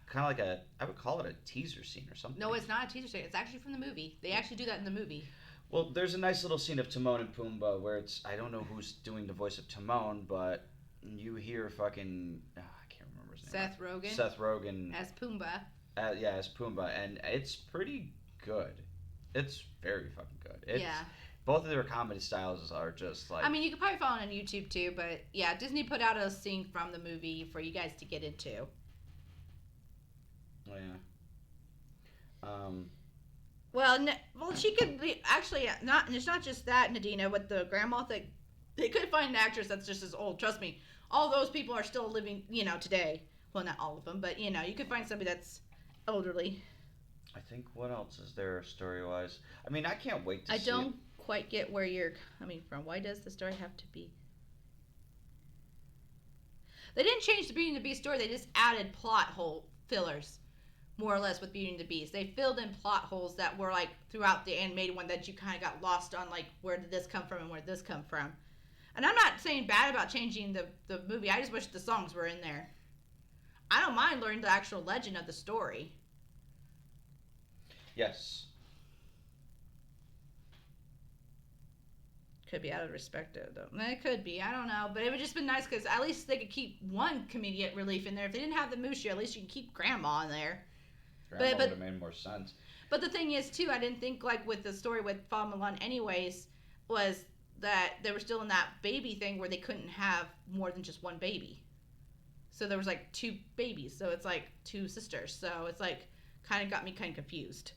Kind of like I would call it a teaser scene or something. No, it's not a teaser scene. It's actually from the movie. They actually do that in the movie. Well, there's a nice little scene of Timon and Pumbaa where I don't know who's doing the voice of Timon, but you hear fucking, I can't remember his name. Seth Rogen. As Pumbaa. As Pumbaa, and it's pretty good. It's very fucking good. Both of their comedy styles are just like... I mean, you could probably follow it on YouTube too, but yeah, Disney put out a scene from the movie for you guys to get into. Oh, yeah. Well, she could be actually not. And it's not just that, Nadina. With the grandma thing, they could find an actress that's just as old. Trust me, all those people are still living. Today. Well, not all of them, but you could find somebody that's elderly. I think what else is there story-wise? I mean, I can't wait to see. I don't quite get where you're coming from. Why does the story have to be? They didn't change the Beauty and the Beast story. They just added plot hole fillers. More or less with Beauty and the Beast. They filled in plot holes that were like throughout the animated one that you kind of got lost on, like where did this come from and where did this come from. And I'm not saying bad about changing the movie. I just wish the songs were in there. I don't mind learning the actual legend of the story. Yes. Could be out of respect though. It could be. I don't know. But it would just been nice because at least they could keep one comedic relief in there. If they didn't have the Mushu, at least you can keep Grandma in there. Grandma would have made more sense. But the thing is, too, I didn't think, like, with the story with Fa Mulan anyways, was that they were still in that baby thing where they couldn't have more than just one baby. So there was, like, 2 babies. So it's, like, 2 sisters. So it's, like, kind of got me kind of confused.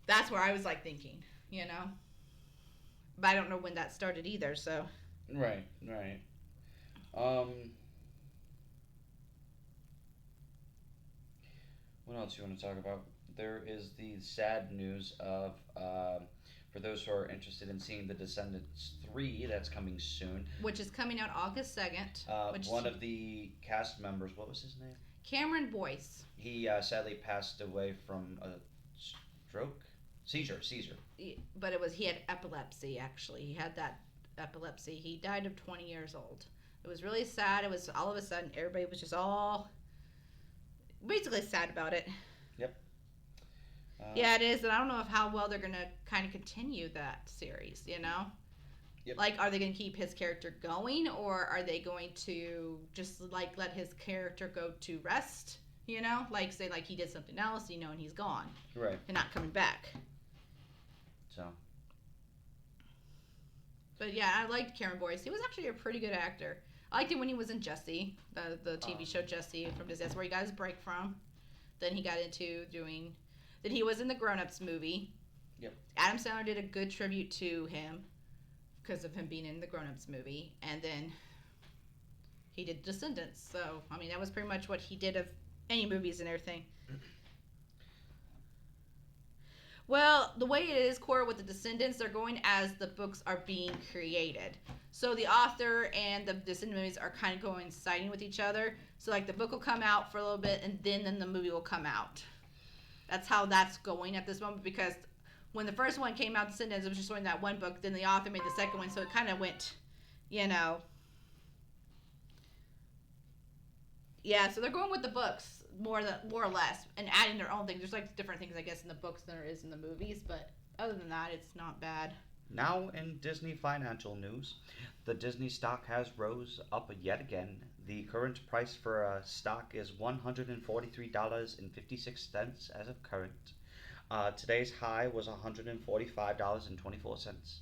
That's where I was, like, thinking, But I don't know when that started either, so. Right. What else you want to talk about? There is the sad news of, for those who are interested in seeing The Descendants 3, that's coming soon. Which is coming out August 2nd. One of the cast members, what was his name? Cameron Boyce. He sadly passed away from a stroke? Seizure. But he had epilepsy, actually. He had that epilepsy. He died of 20 years old. It was really sad. It was all of a sudden, everybody was just all basically sad about it. Yep. Yeah, it is. And I don't know how well they're going to kind of continue that series, Yep. Like, are they going to keep his character going, or are they going to just, like, let his character go to rest You know, like say like he did something else, you know, and he's gone. Right. And not coming back. So. But yeah, I liked Cameron Boyce. He was actually a pretty good actor. I liked him when he was in Jessie, the TV show Jessie from Disney. That's where he got his break from. Then he got into doing. Then he was in the Grown Ups movie. Yep. Adam Sandler did a good tribute to him because of him being in the Grown Ups movie, and then he did Descendants. So I mean, that was pretty much what he did of any movies and everything. Well, the way it is, Cora, with the Descendants, they're going as the books are being created. So the author and the Descendant movies are kind of coinciding with each other. So like the book will come out for a little bit, and then the movie will come out. That's how that's going at this moment, because when the first one came out, Descendants, it was just showing that one book. Then the author made the second one, so it kind of went, you know. Yeah, so they're going with the books more or less, and adding their own things. There's like different things, I guess, in the books than there is in the movies, but other than that, it's not bad. Now in Disney financial news, the Disney stock has rose up yet again. The current price for a stock is $143.56 as of current. Today's high was $145.24.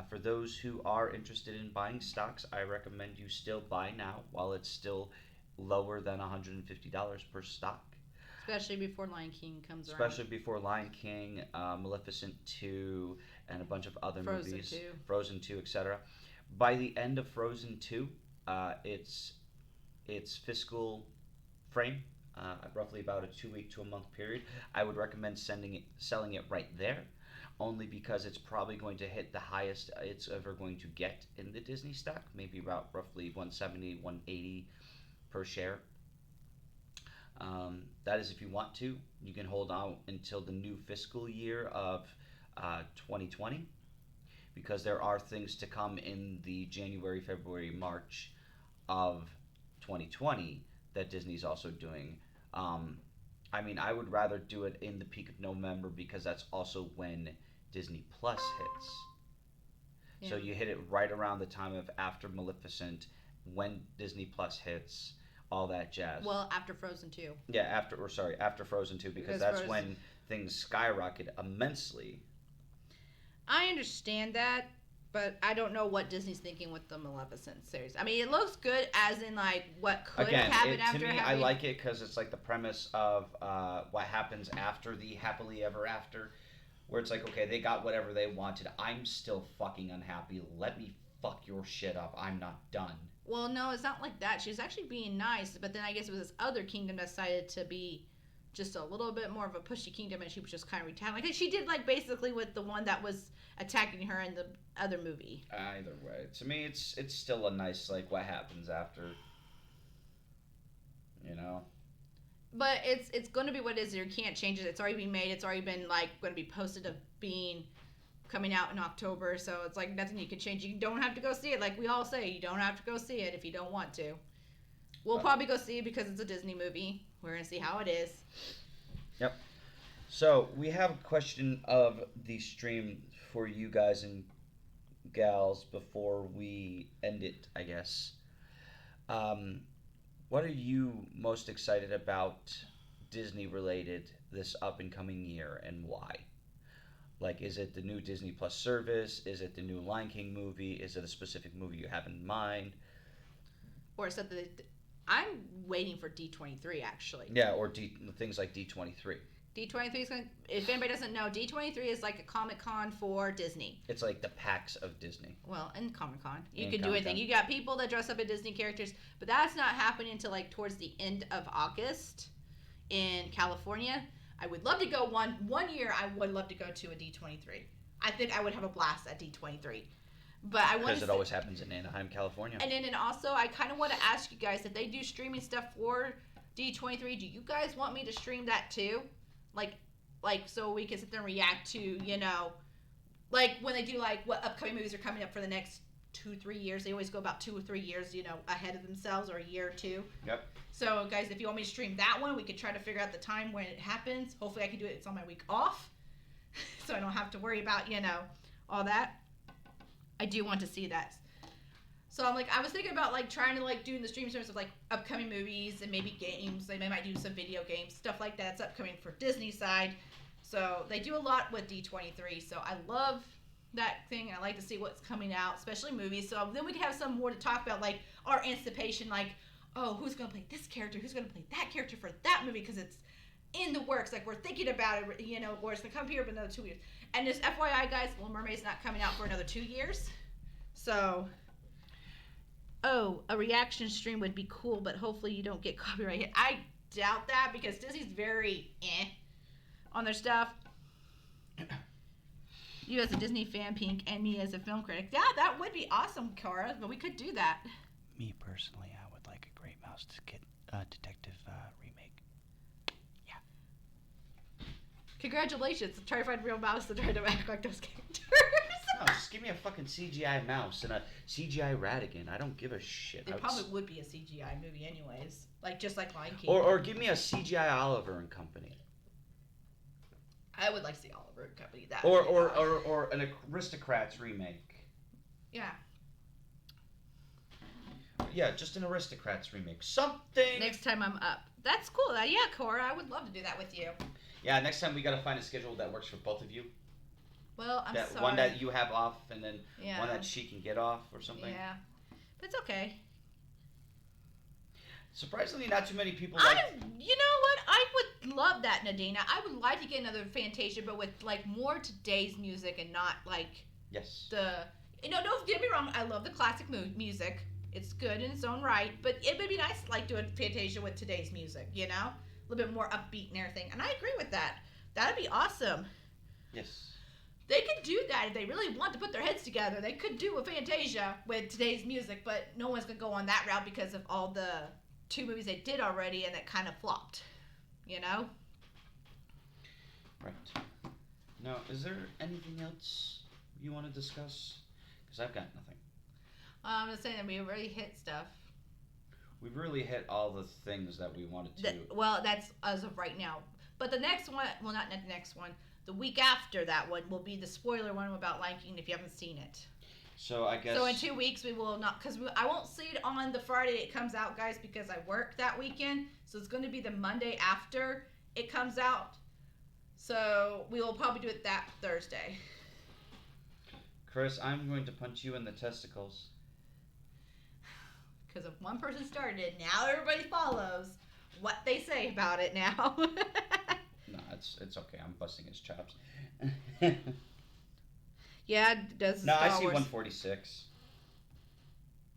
For those who are interested in buying stocks, I recommend you still buy now while it's still lower than $150 per stock. Especially before Lion King comes around. Especially before Lion King, Maleficent 2, and a bunch of other movies. Frozen 2, etc. By the end of Frozen 2, its fiscal frame, roughly about a 2-week to a month period, I would recommend selling it right there, only because it's probably going to hit the highest it's ever going to get in the Disney stock, maybe about roughly 170, 180 per share. That is if you want to. You can hold out until the new fiscal year of 2020, because there are things to come in the January, February, March of 2020 that Disney's also doing. I mean, I would rather do it in the peak of November, because that's also when Disney Plus hits. Yeah. So you hit it right around the time of after Maleficent, when Disney Plus hits, all that jazz. Well, after Frozen 2. Yeah, after Frozen 2, because that's when things skyrocket immensely. I understand that, but I don't know what Disney's thinking with the Maleficent series. I mean, it looks good as in like what could happen after. To me, I like it because it's like the premise of what happens after the happily ever after, where it's like, okay, they got whatever they wanted. I'm still fucking unhappy. Let me fuck your shit up. I'm not done. Well, no, it's not like that. She's actually being nice, but then I guess it was this other kingdom that decided to be just a little bit more of a pushy kingdom, and she was just kind of retaliating. Like she did, like basically with the one that was attacking her in the other movie. Either way, to me, it's still a nice like what happens after. You know. But it's going to be what it is. You can't change it. It's already been made. It's already been like going to be posted of being coming out in October, so it's like nothing you can change. You don't have to go see it. Like we all say, you don't have to go see it if you don't want to. We'll probably go see it because it's a Disney movie. We're going to see how it is. Yep. So we have a question of the stream for you guys and gals before we end it, I guess. What are you most excited about Disney related this up and coming year, and why? Like, is it the new Disney Plus service? Is it the new Lion King movie? Is it a specific movie you have in mind? Or something. I'm waiting for D23, actually. Yeah, or things like D23. D23 is going to, if anybody doesn't know, D23 is like a Comic-Con for Disney. It's like the PAX of Disney. Well, and Comic-Con. You can do anything. You got people that dress up as Disney characters, but that's not happening until like towards the end of August in California. I would love to go one year. I would love to go to a D23. I think I would have a blast at D23. But I want because it always happens in Anaheim, California. And then also, I kind of want to ask you guys, if they do streaming stuff for D23, do you guys want me to stream that too? Like so we can sit there and react to, you know, like when they do like what upcoming movies are coming up for the next 2-3 years. They always go about 2 or 3 years, you know, ahead of themselves, or a year or two. Yep. So guys, if you want me to stream that one, we could try to figure out the time when it happens. Hopefully I can do it. It's on my week off, so I don't have to worry about, you know, all that. I do want to see that. So I'm like, I was thinking about like trying to like do the stream service of like upcoming movies and maybe games. They might do some video games, stuff like that's upcoming for Disney side. So they do a lot with D23. So I love that thing. I like to see what's coming out, especially movies. So then we can have some more to talk about, like our anticipation, like, oh, who's gonna play this character? Who's gonna play that character for that movie? Because it's in the works. Like we're thinking about it, you know, or it's gonna come here for another 2 years. And just FYI, guys, Little Mermaid's not coming out for another 2 years. So. Oh, a reaction stream would be cool, but hopefully you don't get copyright hit. I doubt that because Disney's very on their stuff. You as a Disney fan, Pink, and me as a film critic. Yeah, that would be awesome, Cora, but we could do that. Me personally, I would like a Great Mouse Detective remake. Yeah. Congratulations. Try to find real mouse to try to act like those characters. No, just give me a fucking CGI mouse and a CGI rat again. I don't give a shit. It probably would be a CGI movie anyways. Like, just like Lion King. Or give me a CGI Oliver and Company. I would like to see Oliver and Company. That Or an Aristocrats remake. Yeah. Yeah, just an Aristocrats remake. Something. Next time I'm up. That's cool. Yeah, Cora, I would love to do that with you. Yeah, next time we gotta find a schedule that works for both of you. Well, I'm sorry. One that you have off, and then yeah. one that she can get off, or something. Yeah, but it's okay. Surprisingly, not too many people. You know what? I would love that, Nadina. I would like to get another Fantasia, but with like more today's music and not like yes. Don't get me wrong. I love the classic music. It's good in its own right, but it would be nice to like doing Fantasia with today's music. You know, a little bit more upbeat and everything. And I agree with that. That'd be awesome. Yes. They could do that if they really want to put their heads together. They could do a Fantasia with today's music, but no one's going to go on that route because of all the 2 movies they did already and that kind of flopped. You know? Right. Now, is there anything else you want to discuss? Because I've got nothing. I'm just saying that we already hit stuff. We've really hit all the things that we wanted to. Well, that's as of right now. But the next one, well, not the next one. The week after that one will be the spoiler one about Lion King if you haven't seen it. So I guess. So in 2 weeks we will not, because I won't see it on the Friday it comes out, guys, because I work that weekend. So it's going to be the Monday after it comes out. So we will probably do it that Thursday. Chris, I'm going to punch you in the testicles. Because if one person started it, now everybody follows what they say about it now. No, it's okay. I'm busting his chops. Yeah, does no, Star I see Wars. 146.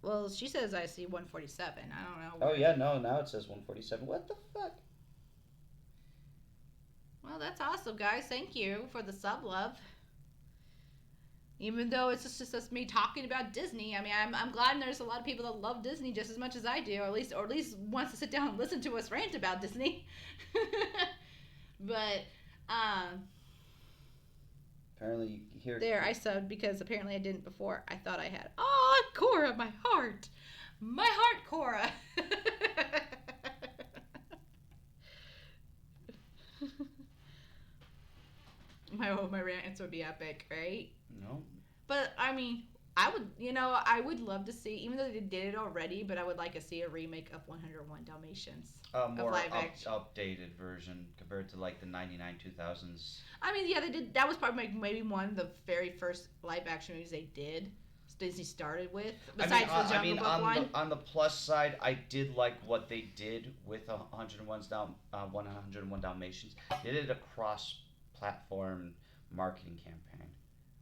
Well, she says I see 147. I don't know. Oh yeah, no, now it says 147. What the fuck? Well, that's awesome, guys. Thank you for the sub love. Even though it's just us me talking about Disney, I mean, I'm glad there's a lot of people that love Disney just as much as I do, or at least wants to sit down and listen to us rant about Disney. But apparently here. There, I subbed because apparently I didn't before. I thought I had. Oh, Cora, my heart, Cora. my rants would be epic, right? No. But I mean, I would love to see, even though they did it already, but I would like to see a remake of 101 Dalmatians. A more live action. updated version compared to like the 99 2000s. I mean, yeah, they did. That was probably maybe one of the very first live action movies they did. Disney started with. Besides the Jungle Book one. On the plus side, I did like what they did with 101 Dalmatians. They did a cross-platform marketing campaign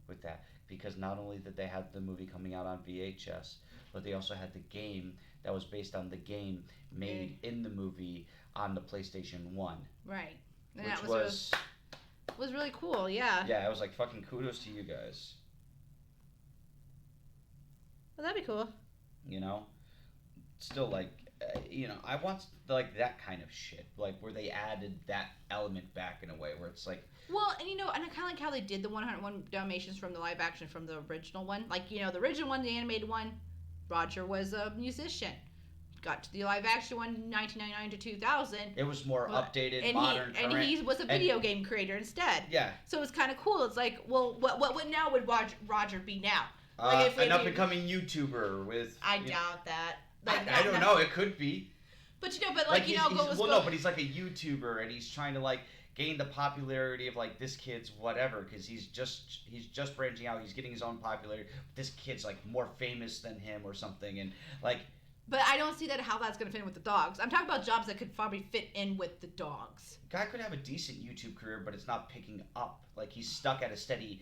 with that, because not only did they have the movie coming out on VHS, but they also had the game that was based on the game made in the movie on the PlayStation 1. Right. And which that was really cool, yeah. Yeah, I was like, fucking kudos to you guys. Well, that'd be cool. You know? Still, like, I want, like, that kind of shit. Like, where they added that element back in a way where it's like... Well, and and I kind of like how they did the 101 Dalmatians from the live action from the original one. Like, the original one, the animated one, Roger was a musician. Got to the live action one, 1999 to 2000. It was more updated, and modern, and he was a video game creator instead. Yeah. So it's kind of cool. It's like, well, what now would Roger be now? An up-and-coming YouTuber with... I doubt that. I don't know. It could be. But but but he's like a YouTuber, and he's trying to like gain the popularity of like this kid's whatever, because he's just branching out. He's getting his own popularity. This kid's like more famous than him or something, and like. But I don't see how that's gonna fit in with the dogs. I'm talking about jobs that could probably fit in with the dogs. Guy could have a decent YouTube career, but it's not picking up. Like he's stuck at a steady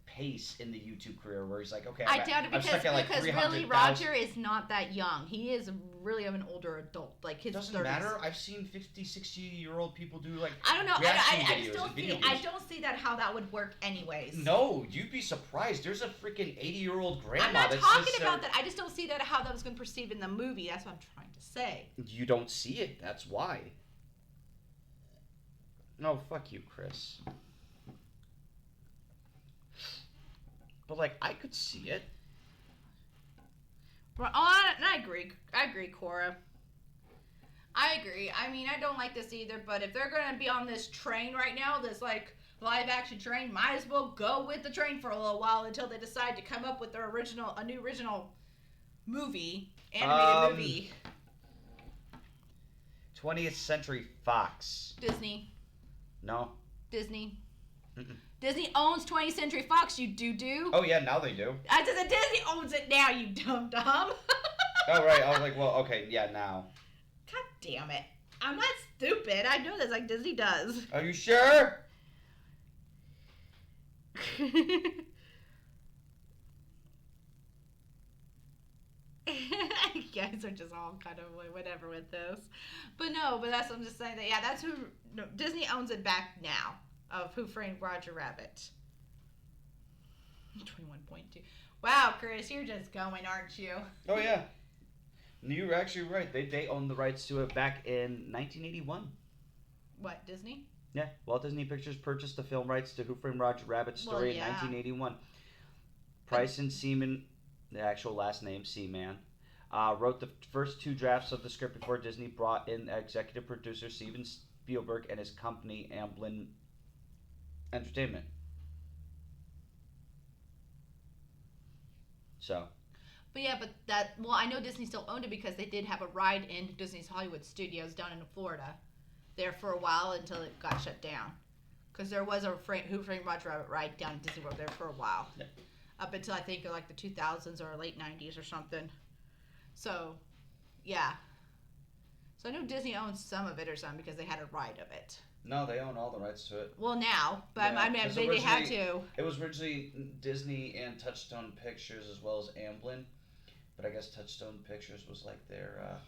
pace in the YouTube career where he's like, okay, I doubt it because really 300,000. Roger is not that young. He is really of an older adult, like his doesn't 30s. matter. I've seen 50, 60-year-old people do like I don't know. I don't don't see how that would work anyways. No, you'd be surprised. There's a freaking 80-year-old grandma. I'm not talking about that. I just don't see how that was going to perceive in the movie. That's what I'm trying to say. You don't see it. That's why. No, fuck you, Chris. But like, I could see it. Well, I agree, Cora. I agree. I mean, I don't like this either, but if they're going to be on this train right now, this like live action train, might as well go with the train for a little while until they decide to come up with their a new original movie, animated movie. 20th Century Fox. Disney. No. Disney. Mm-mm. Disney owns 20th Century Fox, you do. Oh, yeah, now they do. I said Disney owns it now, you dum-dum. Oh, right. I was like, well, okay, yeah, now. God damn it. I'm not stupid. I know this like Disney does. Are you sure? You guys are just all kind of like whatever with this. But that's what I'm just saying that, yeah, that's who, Disney owns it back now. Of Who Framed Roger Rabbit. 21.2. Wow, Chris, you're just going, aren't you? Oh, yeah. You were actually right. They owned the rights to it back in 1981. What, Disney? Yeah. Walt Disney Pictures purchased the film rights to Who Framed Roger Rabbit story in 1981. Price and Seaman, the actual last name, Seaman, wrote the first two drafts of the script before Disney brought in executive producer Steven Spielberg and his company, Amblin Entertainment. So. But I know Disney still owned it because they did have a ride in Disney's Hollywood Studios down in Florida there for a while until it got shut down. Because there was a Who Framed Roger Rabbit ride down at Disney World there for a while. Yeah. Up until I think like the 2000s or late 90s or something. So, yeah. So I know Disney owns some of it or something because they had a ride of it. No, they own all the rights to it. Well, now, but yeah, I mean, they had to. It was originally Disney and Touchstone Pictures as well as Amblin, but I guess Touchstone Pictures was like their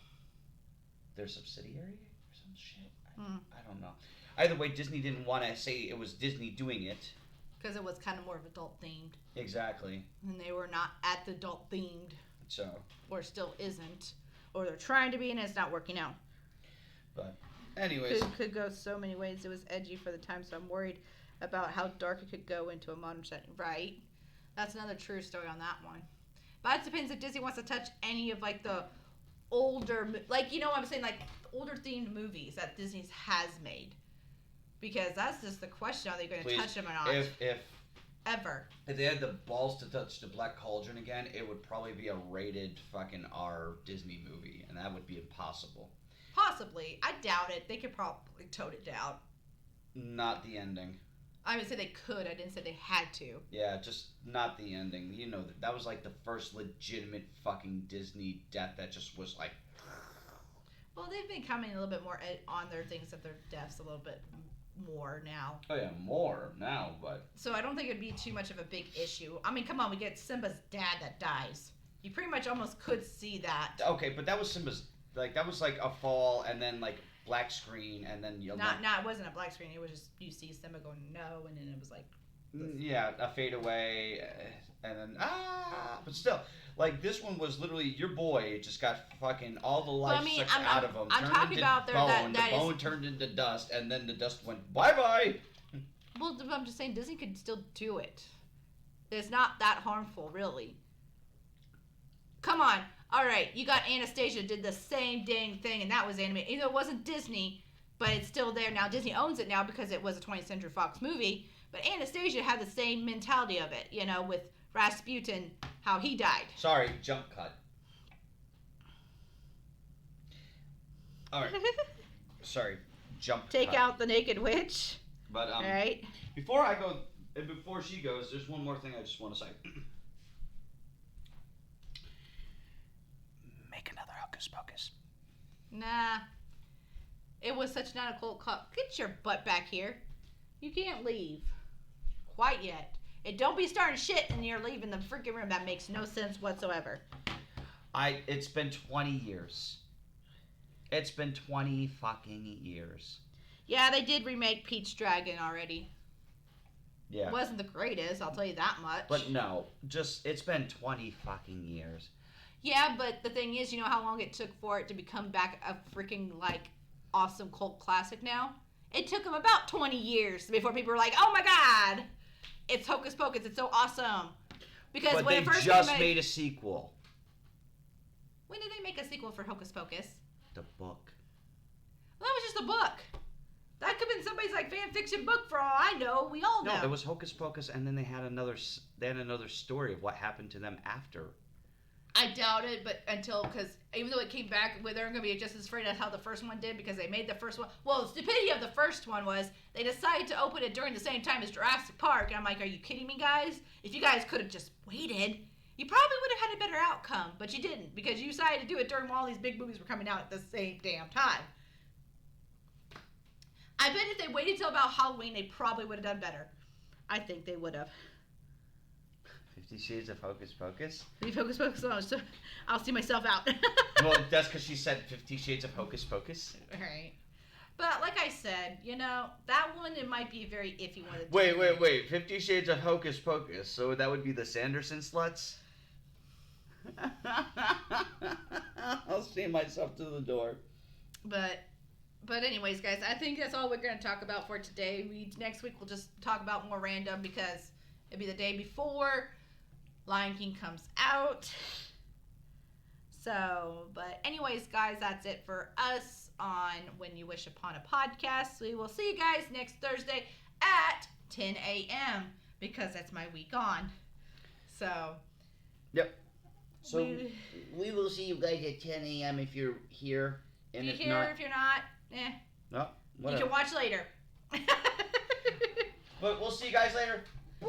subsidiary or some shit. I don't know. Either way, Disney didn't want to say it was Disney doing it because it was kind of more of adult themed. Exactly. And they were not at the adult themed. So. Or still isn't, or they're trying to be, and it's not working out. But. Anyways. Could go so many ways. It was edgy for the time, so I'm worried about how dark it could go into a modern setting. Right. That's another true story on that one. But it depends if Disney wants to touch any of like the older, like, you know what I'm saying, like older themed movies that Disney has made. Because that's just the question: are they going to touch them or not? If they had the balls to touch the Black Cauldron again, it would probably be a rated fucking R Disney movie, and that would be impossible. Possibly. I doubt it. They could probably tone it down. Not the ending. I would say they could. I didn't say they had to. Yeah, just not the ending. You know, that was like the first legitimate fucking Disney death that just was like... Well, they've been coming a little bit more on their things of their deaths a little bit more now. Oh, yeah, more now, but... So I don't think it'd be too much of a big issue. I mean, come on, we get Simba's dad that dies. You pretty much almost could see that. Okay, but that was Simba's... Like, that was like a fall and then like black screen and then... It wasn't a black screen. It was just, you see Simba going no, and then it was like... Yeah, a fade away and then... But still, like this one was literally your boy just got fucking all the life sucked out of him. I'm talking about the bone turned into dust and then the dust went bye-bye. Well, I'm just saying Disney could still do it. It's not that harmful, really. Come on. All right, you got Anastasia did the same dang thing, and that was animated. Even though it wasn't Disney, but it's still there now. Disney owns it now because it was a 20th Century Fox movie. But Anastasia had the same mentality of it, you know, with Rasputin how he died. Sorry, jump cut. Alright. Sorry, jump Take cut. out the naked witch. But, Right? before I go, and before she goes, there's one more thing I just want to say. Make another Hocus Pocus. Nah. It was such not a cold call. Get your butt back here. You can't leave. Quite yet. And don't be starting shit and you're leaving the freaking room. That makes no sense whatsoever. It's been 20 years. It's been 20 fucking years. Yeah, they did remake Pete's Dragon already. Yeah. It wasn't the greatest, I'll tell you that much. But no, it's been 20 fucking years. Yeah, but the thing is, you know how long it took for it to become back a freaking, awesome cult classic now? It took them about 20 years before people were like, oh my god, it's Hocus Pocus, it's so awesome. Because But when they it first just came out, made a sequel. when did they make a sequel for Hocus Pocus? The book. Well, that was just a book. That could have been somebody's fan fiction book for all I know. We all know. No, it was Hocus Pocus, and then they had another story of what happened to them after. I doubt it, but because even though it came back, they're going to be just as afraid as how the first one did because they made the first one. Well, the stupidity of the first one was they decided to open it during the same time as Jurassic Park, and I'm like, are you kidding me, guys? If you guys could have just waited, you probably would have had a better outcome, but you didn't because you decided to do it during when all these big movies were coming out at the same damn time. I bet if they waited till about Halloween, they probably would have done better. I think they would have. 50 Shades of Hocus Pocus? Focus, I'll see myself out. Well, that's because she said 50 Shades of Hocus Pocus. Right. But like I said, that one, it might be a very iffy one. Wait. 50 Shades of Hocus Pocus. So that would be the Sanderson sluts? I'll see myself to the door. But anyways, guys, I think that's all we're going to talk about for today. Next week we'll just talk about more random because it'll be the day before Lion King comes out. So, but anyways, guys, that's it for us on When You Wish Upon a Podcast. We will see you guys next Thursday at 10 a.m. because that's my week on. So. Yep. So we will see you guys at 10 a.m. if you're here. And if you're here, if you're not, no, whatever. You can watch later. But we'll see you guys later. Bye.